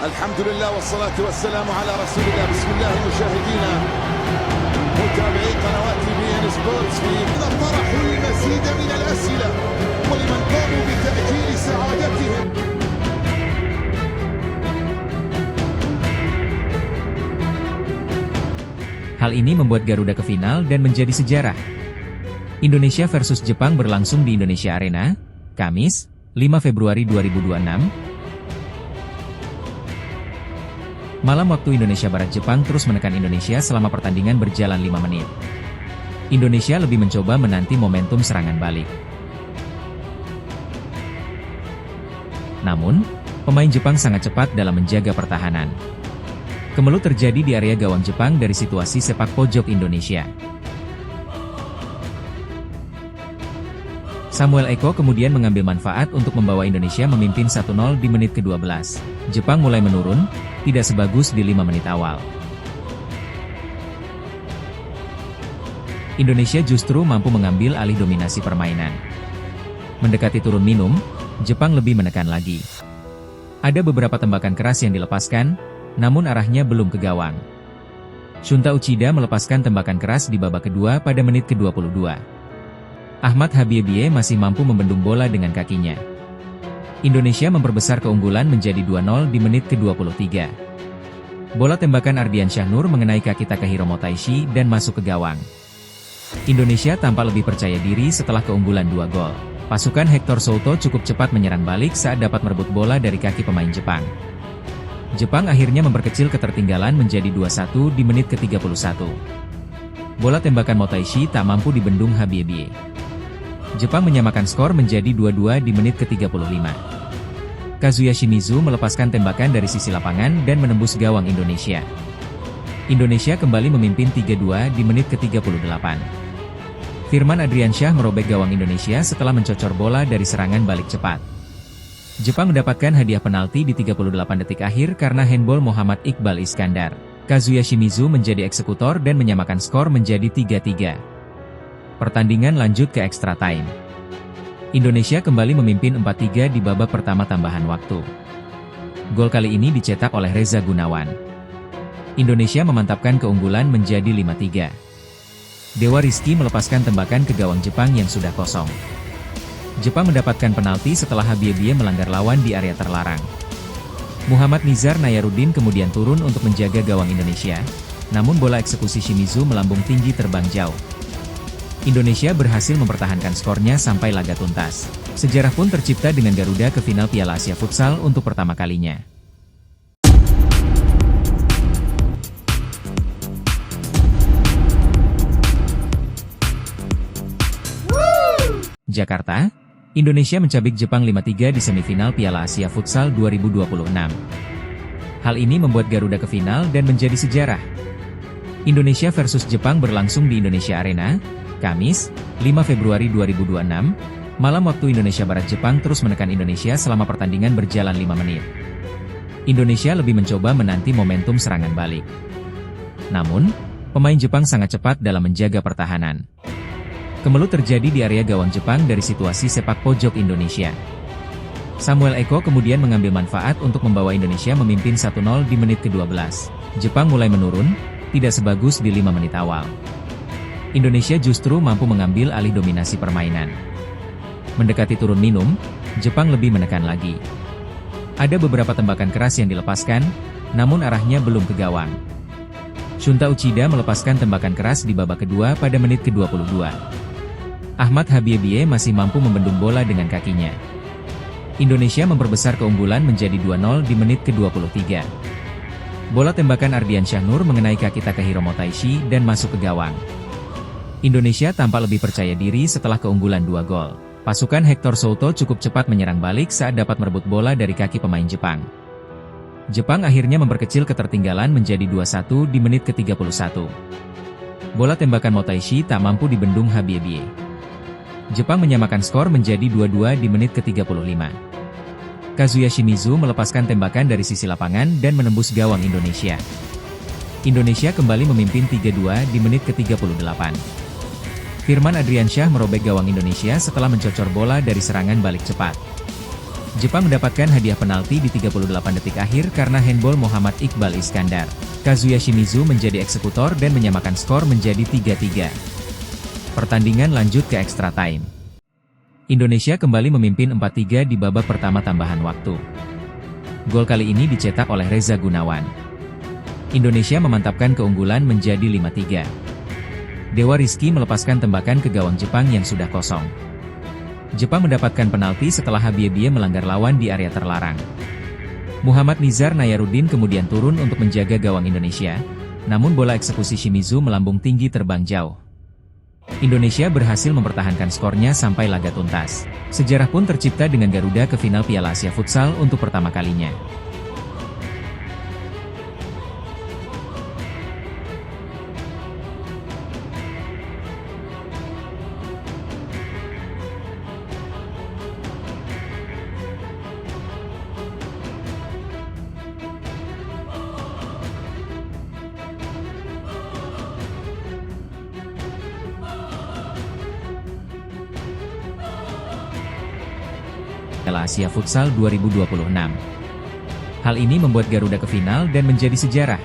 الحمد لله والصلاة والسلام على رسول الله. بسم الله مشاهدينا متابعي قنوات TVN سبورتس في طرحوا المزيد من الأسئلة ولمن قاموا بتأجيل سعادتهم. Hal ini membuat Garuda ke final dan menjadi sejarah. Indonesia versus Jepang berlangsung di Indonesia Arena, Kamis, 5 Februari 2026. Malam waktu Indonesia Barat, Jepang terus menekan Indonesia selama pertandingan berjalan 5 menit. Indonesia lebih mencoba menanti momentum serangan balik. Namun, pemain Jepang sangat cepat dalam menjaga pertahanan. Kemelut terjadi di area gawang Jepang dari situasi sepak pojok Indonesia. Samuel Eko kemudian mengambil manfaat untuk membawa Indonesia memimpin 1-0 di menit ke-12. Jepang mulai menurun, tidak sebagus di 5 menit awal. Indonesia justru mampu mengambil alih dominasi permainan. Mendekati turun minum, Jepang lebih menekan lagi. Ada beberapa tembakan keras yang dilepaskan, namun arahnya belum ke gawang. Shunta Uchida melepaskan tembakan keras di babak kedua pada menit ke-22. Ahmad Habibie masih mampu membendung bola dengan kakinya. Indonesia memperbesar keunggulan menjadi 2-0 di menit ke-23. Bola tembakan Ardian Syahnur mengenai kaki Takahiro Motaishi dan masuk ke gawang. Indonesia tampak lebih percaya diri setelah keunggulan 2 gol. Pasukan Hector Souto cukup cepat menyerang balik saat dapat merebut bola dari kaki pemain Jepang. Jepang akhirnya memperkecil ketertinggalan menjadi 2-1 di menit ke-31. Bola tembakan Motaishi tak mampu dibendung Habibie. Jepang menyamakan skor menjadi 2-2 di menit ke-35. Kazuya Shimizu melepaskan tembakan dari sisi lapangan dan menembus gawang Indonesia. Indonesia kembali memimpin 3-2 di menit ke-38. Firman Adriansyah merobek gawang Indonesia setelah mencocor bola dari serangan balik cepat. Jepang mendapatkan hadiah penalti di 38 detik akhir karena handball Muhammad Iqbal Iskandar. Kazuya Shimizu menjadi eksekutor dan menyamakan skor menjadi 3-3. Pertandingan lanjut ke extra time. Indonesia kembali memimpin 4-3 di babak pertama tambahan waktu. Gol kali ini dicetak oleh Reza Gunawan. Indonesia memantapkan keunggulan menjadi 5-3. Dewa Rizky melepaskan tembakan ke gawang Jepang yang sudah kosong. Jepang mendapatkan penalti setelah Habibie melanggar lawan di area terlarang. Muhammad Nizar Nayarudin kemudian turun untuk menjaga gawang Indonesia, namun bola eksekusi Shimizu melambung tinggi terbang jauh. Indonesia berhasil mempertahankan skornya sampai laga tuntas. Sejarah pun tercipta dengan Garuda ke final Piala Asia Futsal untuk pertama kalinya. Jakarta, Indonesia mencabik Jepang 5-3 di semifinal Piala Asia Futsal 2026. Hal ini membuat Garuda ke final dan menjadi sejarah. Indonesia versus Jepang berlangsung di Indonesia Arena, Kamis, 5 Februari 2026. Malam waktu Indonesia Barat, Jepang terus menekan Indonesia selama pertandingan berjalan 5 menit. Indonesia lebih mencoba menanti momentum serangan balik. Namun, pemain Jepang sangat cepat dalam menjaga pertahanan. Kemelut terjadi di area gawang Jepang dari situasi sepak pojok Indonesia. Samuel Eko kemudian mengambil manfaat untuk membawa Indonesia memimpin 1-0 di menit ke-12. Jepang mulai menurun, tidak sebagus di 5 menit awal. Indonesia justru mampu mengambil alih dominasi permainan. Mendekati turun minum, Jepang lebih menekan lagi. Ada beberapa tembakan keras yang dilepaskan, namun arahnya belum ke gawang. Shunta Uchida melepaskan tembakan keras di babak kedua pada menit ke-22. Ahmad Habibie masih mampu membendung bola dengan kakinya. Indonesia memperbesar keunggulan menjadi 2-0 di menit ke-23. Bola tembakan Ardian Syahnur mengenai kaki Takahiro Motaishi dan masuk ke gawang. Indonesia tampak lebih percaya diri setelah keunggulan 2 gol. Pasukan Hector Souto cukup cepat menyerang balik saat dapat merebut bola dari kaki pemain Jepang. Jepang akhirnya memperkecil ketertinggalan menjadi 2-1 di menit ke-31. Bola tembakan Motaishi tak mampu dibendung Habibie. Jepang menyamakan skor menjadi 2-2 di menit ke-35. Kazuya Shimizu melepaskan tembakan dari sisi lapangan dan menembus gawang Indonesia. Indonesia kembali memimpin 3-2 di menit ke-38. Firman Adriansyah merobek gawang Indonesia setelah mencocor bola dari serangan balik cepat. Jepang mendapatkan hadiah penalti di 38 detik akhir karena handball Muhammad Iqbal Iskandar. Kazuya Shimizu menjadi eksekutor dan menyamakan skor menjadi 3-3. Pertandingan lanjut ke extra time. Indonesia kembali memimpin 4-3 di babak pertama tambahan waktu. Gol kali ini dicetak oleh Reza Gunawan. Indonesia memantapkan keunggulan menjadi 5-3. Dewa Rizky melepaskan tembakan ke gawang Jepang yang sudah kosong. Jepang mendapatkan penalti setelah Habibie melanggar lawan di area terlarang. Muhammad Nizar Nayarudin kemudian turun untuk menjaga gawang Indonesia, namun bola eksekusi Shimizu melambung tinggi terbang jauh. Indonesia berhasil mempertahankan skornya sampai laga tuntas. Sejarah pun tercipta dengan Garuda ke final Piala Asia Futsal untuk pertama kalinya. Piala Asia Futsal 2026. Hal ini membuat Garuda ke final dan menjadi sejarah.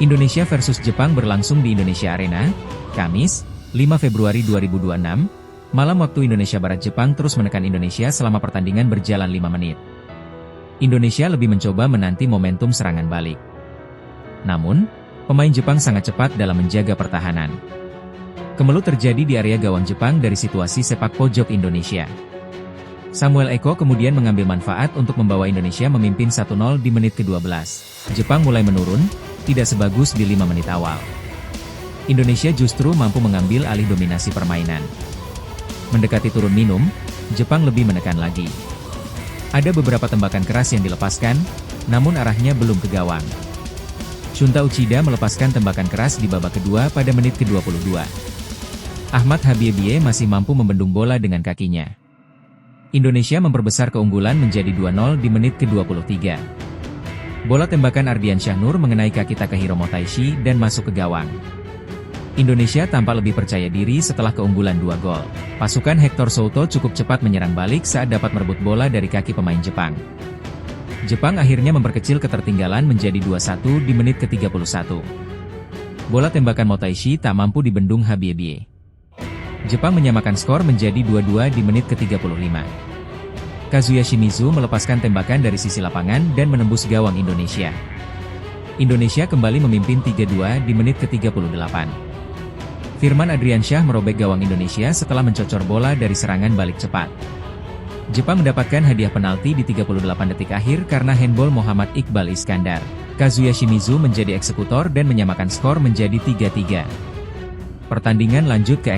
Indonesia versus Jepang berlangsung di Indonesia Arena, Kamis, 5 Februari 2026, malam waktu Indonesia Barat. Jepang terus menekan Indonesia selama pertandingan berjalan 5 menit. Indonesia lebih mencoba menanti momentum serangan balik. Namun, pemain Jepang sangat cepat dalam menjaga pertahanan. Kemelut terjadi di area gawang Jepang dari situasi sepak pojok Indonesia. Samuel Eko kemudian mengambil manfaat untuk membawa Indonesia memimpin 1-0 di menit ke-12. Jepang mulai menurun, tidak sebagus di 5 menit awal. Indonesia justru mampu mengambil alih dominasi permainan. Mendekati turun minum, Jepang lebih menekan lagi. Ada beberapa tembakan keras yang dilepaskan, namun arahnya belum ke gawang. Shunta Uchida melepaskan tembakan keras di babak kedua pada menit ke-22. Ahmad Habibie masih mampu membendung bola dengan kakinya. Indonesia memperbesar keunggulan menjadi 2-0 di menit ke-23. Bola tembakan Ardian Syahnur mengenai kaki Takahiro Motaishi dan masuk ke gawang. Indonesia tampak lebih percaya diri setelah keunggulan 2 gol. Pasukan Hector Souto cukup cepat menyerang balik saat dapat merebut bola dari kaki pemain Jepang. Jepang akhirnya memperkecil ketertinggalan menjadi 2-1 di menit ke-31. Bola tembakan Motaishi tak mampu dibendung Habibie. Jepang menyamakan skor menjadi 2-2 di menit ke-35. Kazuya Shimizu melepaskan tembakan dari sisi lapangan dan menembus gawang Indonesia. Indonesia kembali memimpin 3-2 di menit ke-38. Firman Adriansyah merobek gawang Indonesia setelah mencocor bola dari serangan balik cepat. Jepang mendapatkan hadiah penalti di 38 detik akhir karena handball Muhammad Iqbal Iskandar. Kazuya Shimizu menjadi eksekutor dan menyamakan skor menjadi 3-3. Pertandingan lanjut ke